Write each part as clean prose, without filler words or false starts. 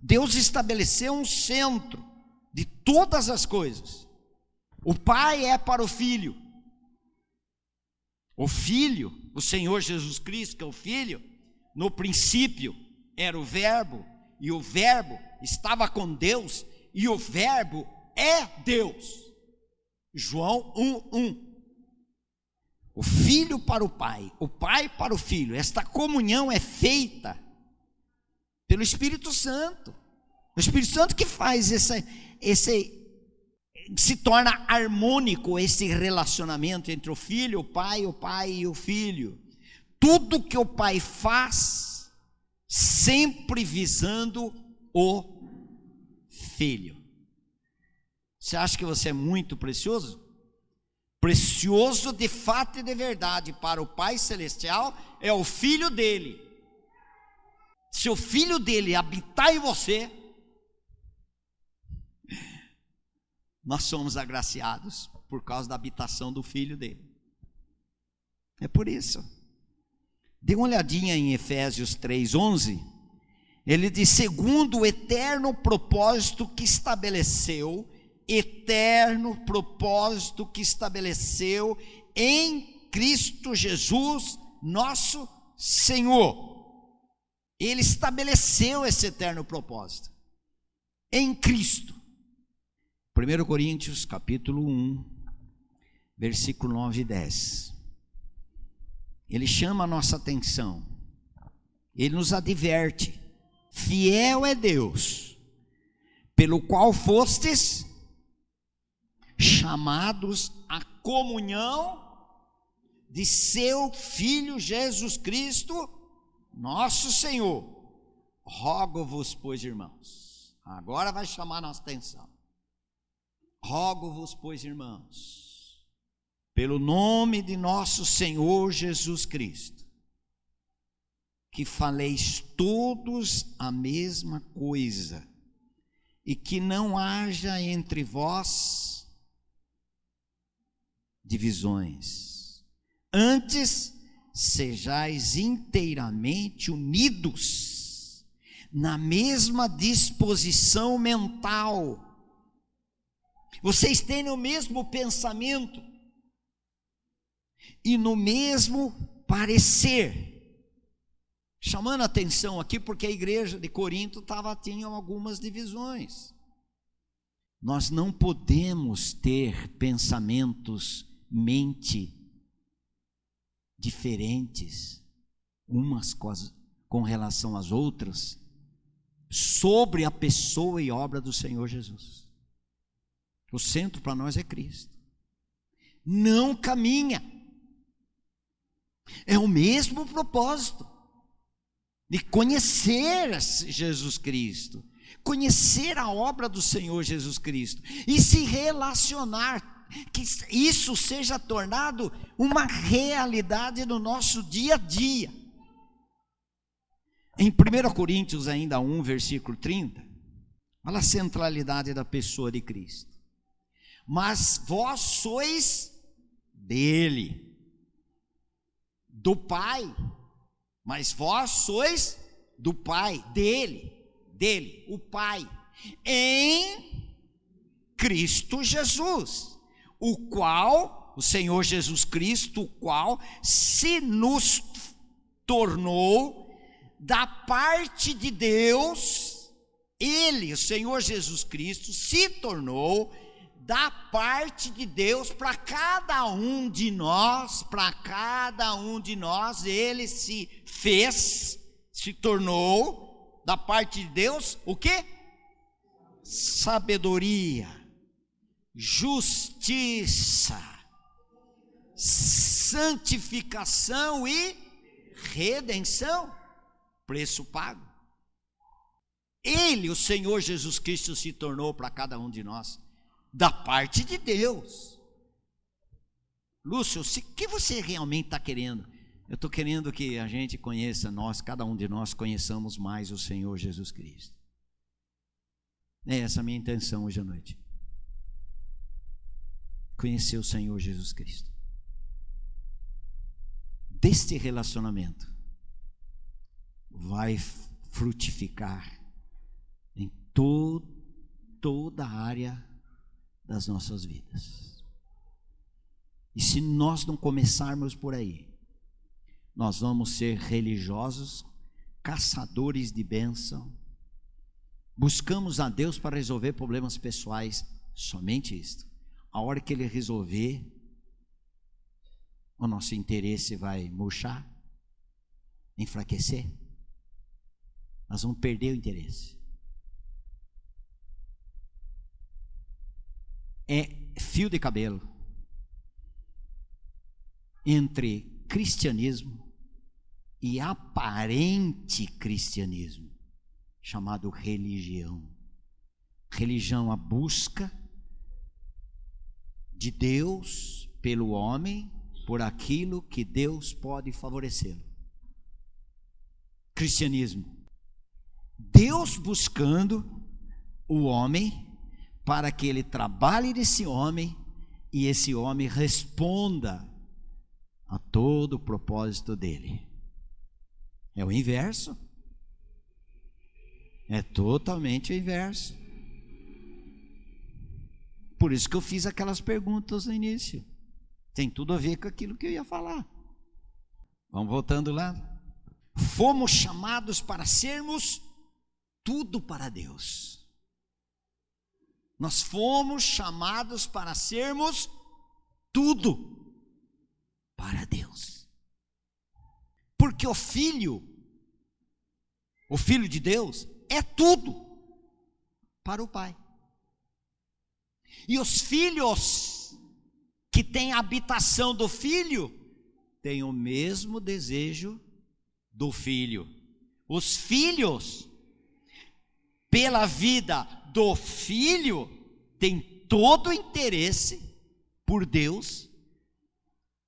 Deus estabeleceu um centro de todas as coisas. O Pai é para o Filho. O Filho, o Senhor Jesus Cristo, que é o Filho, no princípio era o Verbo, e o Verbo estava com Deus, e o Verbo é Deus. João 1:1. O Filho para o Pai, o Pai para o Filho. Esta comunhão é feita pelo Espírito Santo. O Espírito Santo que faz se torna harmônico esse relacionamento entre o Filho, o Pai e o Filho. Tudo que o Pai faz, sempre visando o Filho. Você acha que você é muito precioso? Precioso de fato e de verdade para o Pai Celestial é o Filho dele. Se o Filho dele habitar em você, nós somos agraciados por causa da habitação do Filho dele. É por isso. Dê uma olhadinha em Efésios 3:11. Ele diz: segundo o eterno propósito que estabeleceu, em Cristo Jesus, nosso Senhor. Ele estabeleceu esse eterno propósito em Cristo. 1 Coríntios capítulo 1, versículo 9 e 10. Ele chama a nossa atenção, ele nos adverte: fiel é Deus, pelo qual fostes chamados à comunhão de seu Filho Jesus Cristo, nosso Senhor. Rogo-vos, pois, irmãos, agora vai chamar a nossa atenção. Rogo-vos, pois, irmãos, pelo nome de nosso Senhor Jesus Cristo, que faleis todos a mesma coisa, e que não haja entre vós divisões. Antes, sejais inteiramente unidos na mesma disposição mental. Vocês têm o mesmo pensamento e no mesmo parecer. Chamando a atenção aqui porque a igreja de Corinto tinha algumas divisões. Nós não podemos ter pensamentos, mente diferentes, umas com relação às outras, sobre a pessoa e obra do Senhor Jesus. O centro para nós é Cristo. Não caminha. É o mesmo propósito de conhecer Jesus Cristo, conhecer a obra do Senhor Jesus Cristo e se relacionar, que isso seja tornado uma realidade no nosso dia a dia. Em 1 Coríntios ainda 1, versículo 30, fala a centralidade da pessoa de Cristo. Mas vós sois dele, do Pai, mas vós sois do Pai, dele, o Pai, em Cristo Jesus, o Senhor Jesus Cristo, o qual se nos tornou da parte de Deus. Ele, o Senhor Jesus Cristo, se tornou da parte de Deus para cada um de nós, ele se tornou da parte de Deus, o quê? Sabedoria, justiça, santificação e redenção, preço pago. Ele, o Senhor Jesus Cristo, se tornou para cada um de nós da parte de Deus. Lúcio, o que você realmente está querendo? Eu estou querendo que a gente conheça, cada um de nós conheçamos mais o Senhor Jesus Cristo. É essa a minha intenção hoje à noite. Conhecer o Senhor Jesus Cristo. Deste relacionamento vai frutificar toda a área das nossas vidas. E se nós não começarmos por aí, nós vamos ser religiosos, caçadores de bênção, buscamos a Deus para resolver problemas pessoais, somente isto. A hora que Ele resolver, o nosso interesse vai murchar, enfraquecer, nós vamos perder o interesse. É fio de cabelo entre cristianismo e aparente cristianismo, chamado religião. Religião, a busca de Deus pelo homem, por aquilo que Deus pode favorecê-lo. Cristianismo, Deus buscando o homem para que ele trabalhe nesse homem e esse homem responda a todo o propósito dele. É o inverso. É totalmente o inverso. Por isso que eu fiz aquelas perguntas no início. Tem tudo a ver com aquilo que eu ia falar. Vamos voltando lá. Fomos chamados para sermos tudo para Deus. Nós fomos chamados para sermos tudo para Deus. Porque o Filho de Deus, é tudo para o Pai. E os filhos que têm a habitação do Filho, têm o mesmo desejo do Filho. Os filhos, pela vida do Filho, têm todo o interesse por Deus,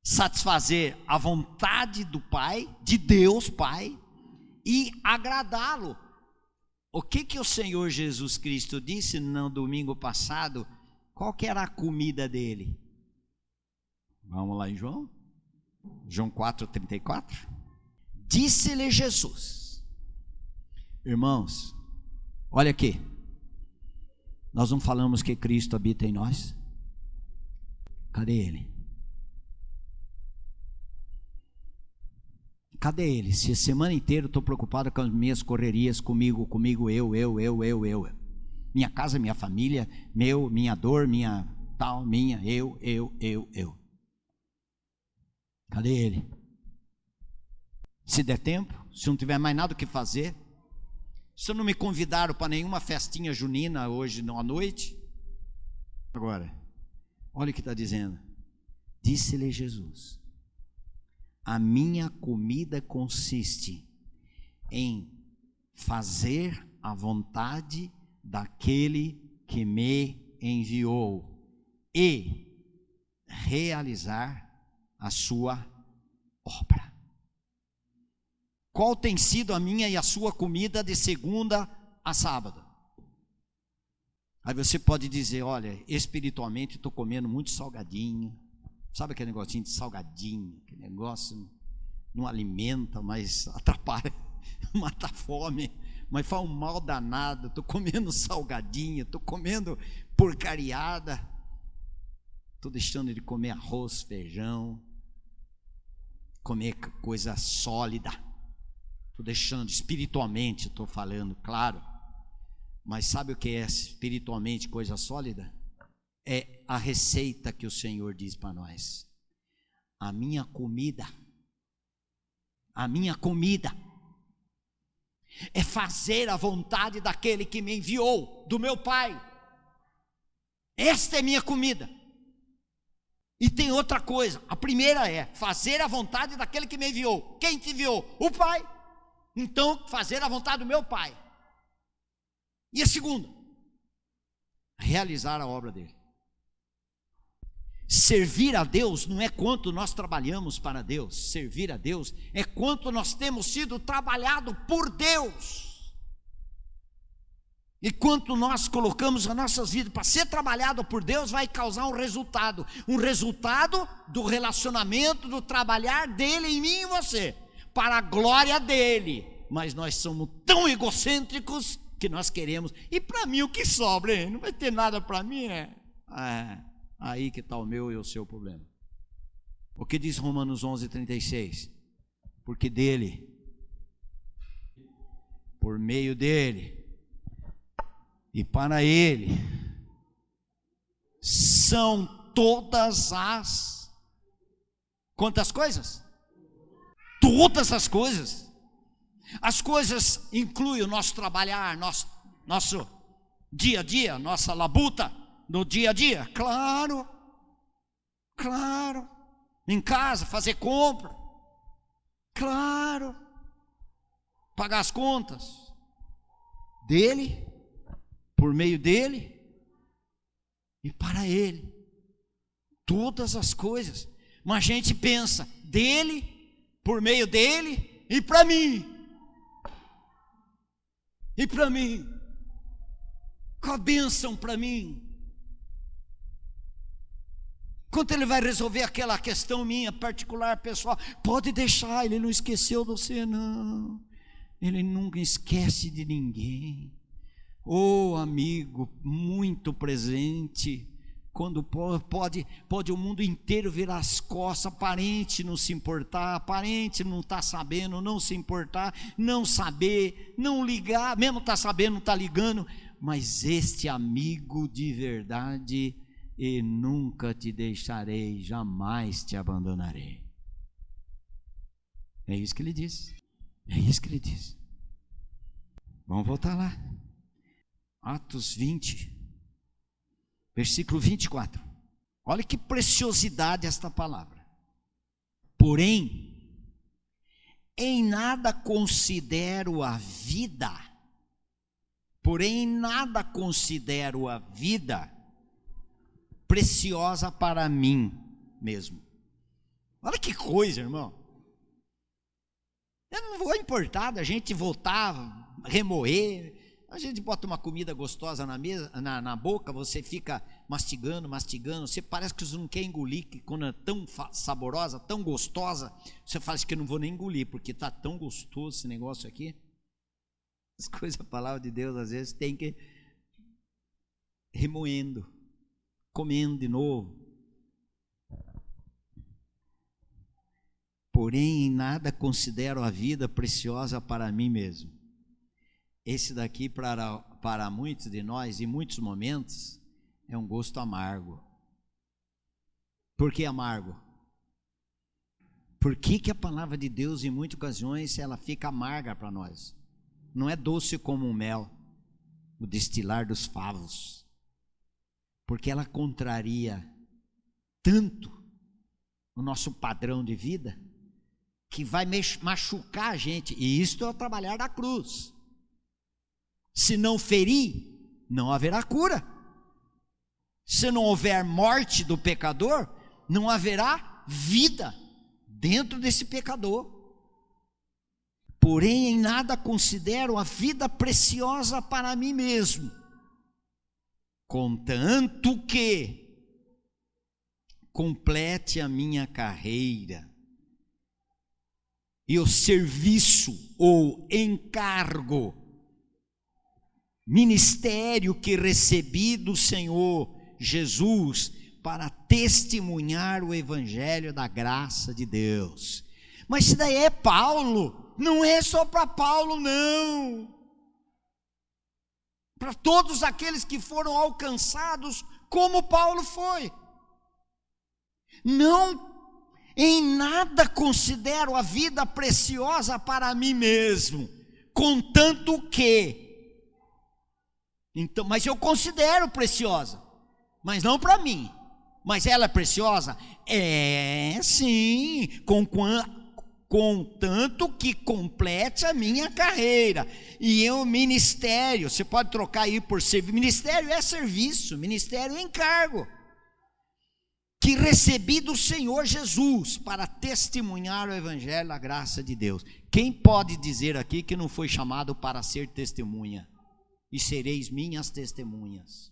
satisfazer a vontade do Pai, de Deus Pai, e agradá-lo. O que o Senhor Jesus Cristo disse no domingo passado? Qual que era a comida dele? Vamos lá em João 4:34. Disse-lhe Jesus: irmãos, olha aqui, nós não falamos que Cristo habita em nós? Cadê Ele? Cadê Ele? Se a semana inteira eu estou preocupado com as minhas correrias, comigo, eu. Minha casa, minha família, minha dor, minha tal, minha, eu. Cadê Ele? Se der tempo, se não tiver mais nada o que fazer, se não me convidaram para nenhuma festinha junina hoje à noite, agora, olha o que está dizendo. Disse-lhe Jesus: a minha comida consiste em fazer a vontade daquele que me enviou e realizar a sua obra. Qual tem sido a minha e a sua comida de segunda a sábado? Aí você pode dizer: olha, espiritualmente estou comendo muito salgadinho. Sabe aquele negocinho de salgadinho? Aquele negócio não alimenta, mas atrapalha, mata a fome, mas faz um mal danado. Estou comendo salgadinho, estou comendo porcariada, estou deixando de comer arroz, feijão, comer coisa sólida. Estou deixando, espiritualmente estou falando, claro. Mas sabe o que é espiritualmente coisa sólida? É a receita que o Senhor diz para nós: a minha comida é fazer a vontade daquele que me enviou, do meu Pai. Esta é minha comida. E tem outra coisa, a primeira é fazer a vontade daquele que me enviou. Quem te enviou? O Pai. Então, fazer a vontade do meu Pai. E a segunda? Realizar a obra dele. Servir a Deus não é quanto nós trabalhamos para Deus. Servir a Deus é quanto nós temos sido trabalhado por Deus. E quanto nós colocamos as nossas vidas para ser trabalhado por Deus, vai causar um resultado do relacionamento, do trabalhar dele em mim e você, para a glória dele. Mas nós somos tão egocêntricos que nós queremos. E para mim o que sobra, hein? Não vai ter nada para mim, aí que está o meu e o seu problema. O que diz Romanos 11:36? Porque dele, por meio dele e para ele são todas as... Quantas coisas? Todas as coisas. As coisas incluem o nosso trabalhar, nosso dia a dia, nossa labuta no dia a dia. Claro. Em casa, fazer compra. Claro. Pagar as contas. Dele, por meio dele e para ele. Todas as coisas. Mas a gente pensa, dele, por meio dele e para mim. E para mim. Qual a bênção para mim? Quanto ele vai resolver aquela questão minha, particular, pessoal? Pode deixar, ele não esqueceu de você, não. Ele nunca esquece de ninguém. Oh, amigo, muito presente. Quando pode o mundo inteiro virar as costas, parente não se importar, parente não está sabendo, não se importar, não saber, não ligar, mesmo está sabendo, não está ligando, mas este amigo de verdade, e nunca te deixarei, jamais te abandonarei. É isso que ele diz. É isso que ele diz. Vamos voltar lá. Atos 20, versículo 24. Olha que preciosidade esta palavra. Porém, em nada considero a vida. Porém, em nada considero a vida preciosa para mim mesmo. Olha que coisa, irmão. Eu não vou importar da gente voltar, remoer. A gente bota uma comida gostosa na mesa, na boca, você fica mastigando, você parece que você não quer engolir, que quando é tão saborosa, tão gostosa, você fala assim que eu não vou nem engolir, porque está tão gostoso esse negócio aqui. As coisas, a palavra de Deus, às vezes tem que remoendo, comendo de novo. Porém, em nada considero a vida preciosa para mim mesmo. Esse daqui, para muitos de nós, em muitos momentos, é um gosto amargo. Por que amargo? Por que a palavra de Deus, em muitas ocasiões, ela fica amarga para nós? Não é doce como o mel, o destilar dos favos. Porque ela contraria tanto o nosso padrão de vida, que vai machucar a gente. E isto é o trabalhar da cruz. Se não ferir, não haverá cura. Se não houver morte do pecador, não haverá vida dentro desse pecador. Porém, em nada considero a vida preciosa para mim mesmo, contanto que complete a minha carreira e o serviço ou encargo, ministério que recebi do Senhor Jesus para testemunhar o evangelho da graça de Deus. Mas isso daí é Paulo, não é só para Paulo, não. Para todos aqueles que foram alcançados como Paulo foi. Não, em nada considero a vida preciosa para mim mesmo, contanto que... Então, mas eu considero preciosa, mas não para mim. Mas ela é preciosa? É, sim, contanto que complete a minha carreira. E eu, ministério, você pode trocar aí por serviço. Ministério é serviço, ministério é encargo, que recebi do Senhor Jesus para testemunhar o evangelho da graça de Deus. Quem pode dizer aqui que não foi chamado para ser testemunha? E sereis minhas testemunhas,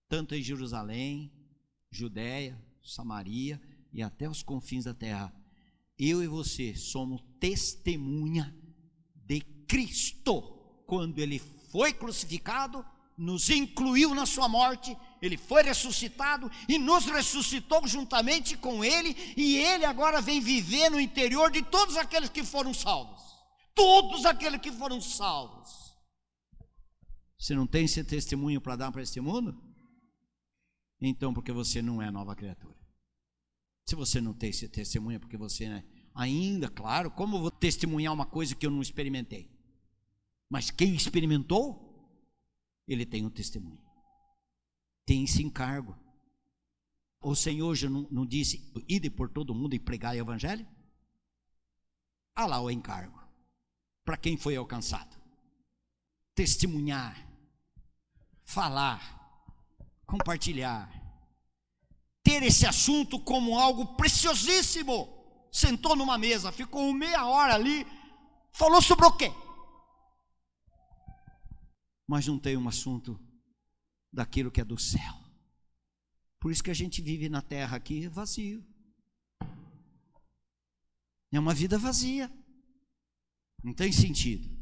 tanto em Jerusalém, Judéia, Samaria e até os confins da terra. Eu e você somos testemunha de Cristo, quando Ele foi crucificado, nos incluiu na sua morte, ele foi ressuscitado e nos ressuscitou juntamente com ele, e ele agora vem viver no interior de todos aqueles que foram salvos. Todos aqueles que foram salvos. Você não tem esse testemunho para dar para este mundo? Então, porque você não é nova criatura. Se você não tem esse testemunho, porque você ainda, claro, como vou testemunhar uma coisa que eu não experimentei? Mas quem experimentou, ele tem um testemunho, tem esse encargo. O Senhor já não disse: ide por todo mundo e pregai o evangelho? Ah lá o encargo, para quem foi alcançado: testemunhar, falar, compartilhar, ter esse assunto como algo preciosíssimo. Sentou numa mesa, ficou meia hora ali, falou sobre o quê? Mas não tem um assunto daquilo que é do céu. Por isso que a gente vive na terra aqui vazio. É uma vida vazia. Não tem sentido.